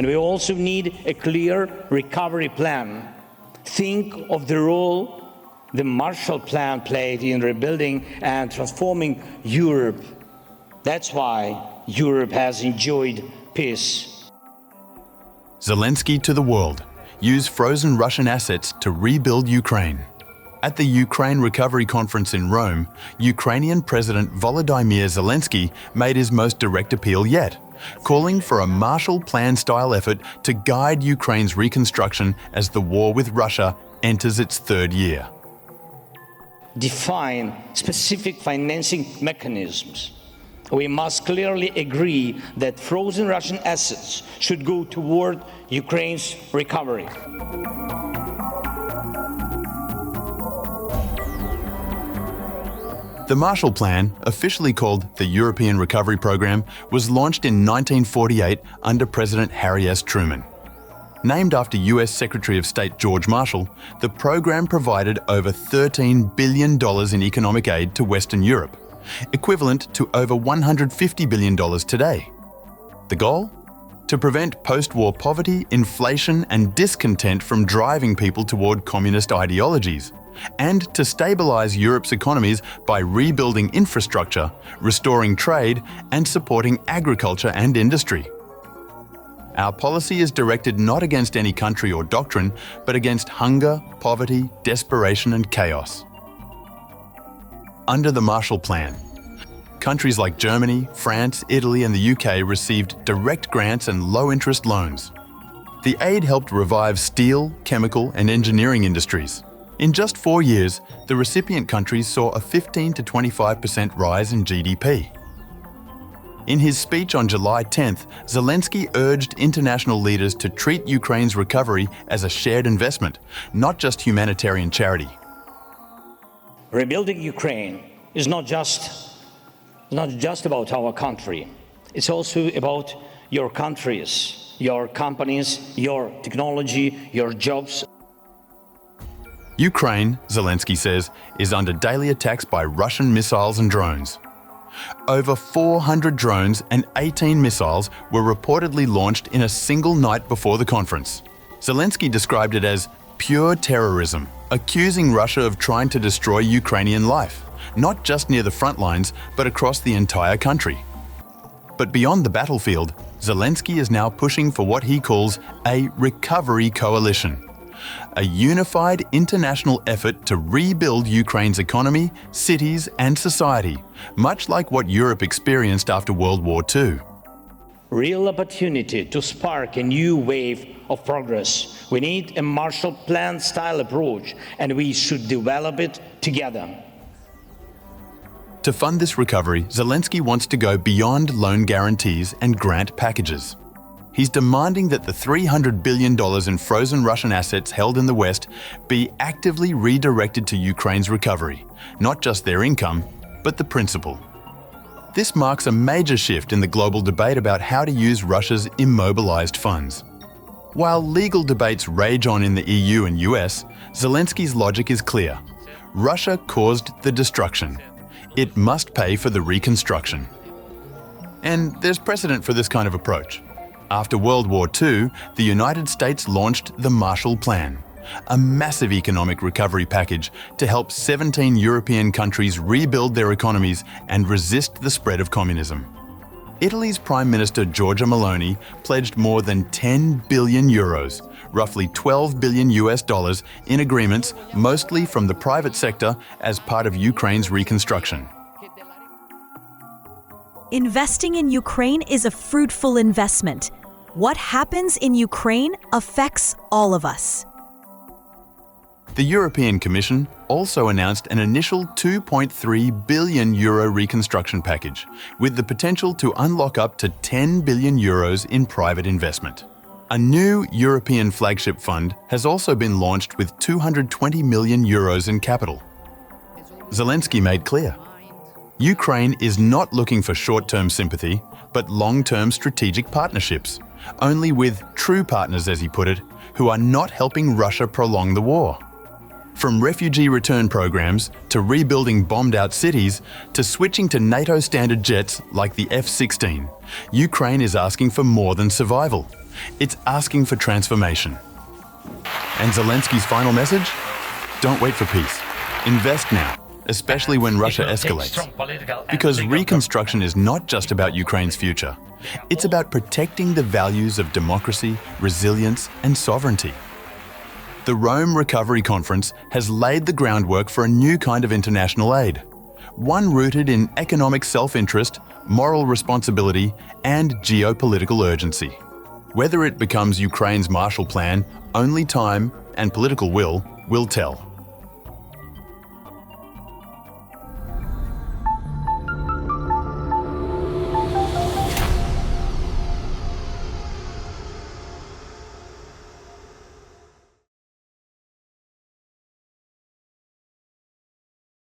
And we also need a clear recovery plan. Think of the role the Marshall Plan played in rebuilding and transforming Europe. That's why Europe has enjoyed peace. Zelensky to the world. Use frozen Russian assets to rebuild Ukraine. At the Ukraine Recovery Conference in Rome, Ukrainian President Volodymyr Zelensky made his most direct appeal yet, calling for a Marshall Plan-style effort to guide Ukraine's reconstruction as the war with Russia enters its third year. Define specific financing mechanisms. We must clearly agree that frozen Russian assets should go toward Ukraine's recovery. The Marshall Plan, officially called the European Recovery Program, was launched in 1948 under President Harry S. Truman. Named after US Secretary of State George Marshall, the program provided over $13 billion in economic aid to Western Europe, equivalent to over $150 billion today. The goal? To prevent post-war poverty, inflation and discontent from driving people toward communist ideologies, and to stabilize Europe's economies by rebuilding infrastructure, restoring trade, and supporting agriculture and industry. Our policy is directed not against any country or doctrine, but against hunger, poverty, desperation, and chaos. Under the Marshall Plan, countries like Germany, France, Italy, and the UK received direct grants and low-interest loans. The aid helped revive steel, chemical, and engineering industries. In just 4 years, the recipient countries saw a 15 to 25% rise in GDP. In his speech on July 10th, Zelensky urged international leaders to treat Ukraine's recovery as a shared investment, not just humanitarian charity. Rebuilding Ukraine is not just about our country. It's also about your countries, your companies, your technology, your jobs. Ukraine, Zelensky says, is under daily attacks by Russian missiles and drones. Over 400 drones and 18 missiles were reportedly launched in a single night before the conference. Zelensky described it as pure terrorism, accusing Russia of trying to destroy Ukrainian life, not just near the front lines, but across the entire country. But beyond the battlefield, Zelensky is now pushing for what he calls a recovery coalition, a unified international effort to rebuild Ukraine's economy, cities, and society, much like what Europe experienced after World War II. Real opportunity to spark a new wave of progress. We need a Marshall Plan-style approach, and we should develop it together. To fund this recovery, Zelensky wants to go beyond loan guarantees and grant packages. He's demanding that the $300 billion in frozen Russian assets held in the West be actively redirected to Ukraine's recovery, not just their income, but the principal. This marks a major shift in the global debate about how to use Russia's immobilized funds. While legal debates rage on in the EU and US, Zelensky's logic is clear. Russia caused the destruction. It must pay for the reconstruction. And there's precedent for this kind of approach. After World War II, the United States launched the Marshall Plan, a massive economic recovery package to help 17 European countries rebuild their economies and resist the spread of communism. Italy's Prime Minister Giorgia Meloni pledged more than 10 billion euros, roughly $12 billion in agreements, mostly from the private sector as part of Ukraine's reconstruction. Investing in Ukraine is a fruitful investment. What happens in Ukraine affects all of us. The European Commission also announced an initial €2.3 billion reconstruction package, with the potential to unlock up to €10 billion in private investment. A new European flagship fund has also been launched with €220 million in capital. Zelensky made clear, Ukraine is not looking for short-term sympathy, but long-term strategic partnerships, only with true partners, as he put it, who are not helping Russia prolong the war. From refugee return programs, to rebuilding bombed-out cities, to switching to NATO standard jets like the F-16, Ukraine is asking for more than survival. It's asking for transformation. And Zelensky's final message? Don't wait for peace. Invest now, especially when Russia escalates. Because reconstruction is not just about Ukraine's future. It's about protecting the values of democracy, resilience, and sovereignty. The Rome Recovery Conference has laid the groundwork for a new kind of international aid, one rooted in economic self-interest, moral responsibility, and geopolitical urgency. Whether it becomes Ukraine's Marshall Plan, only time and political will tell.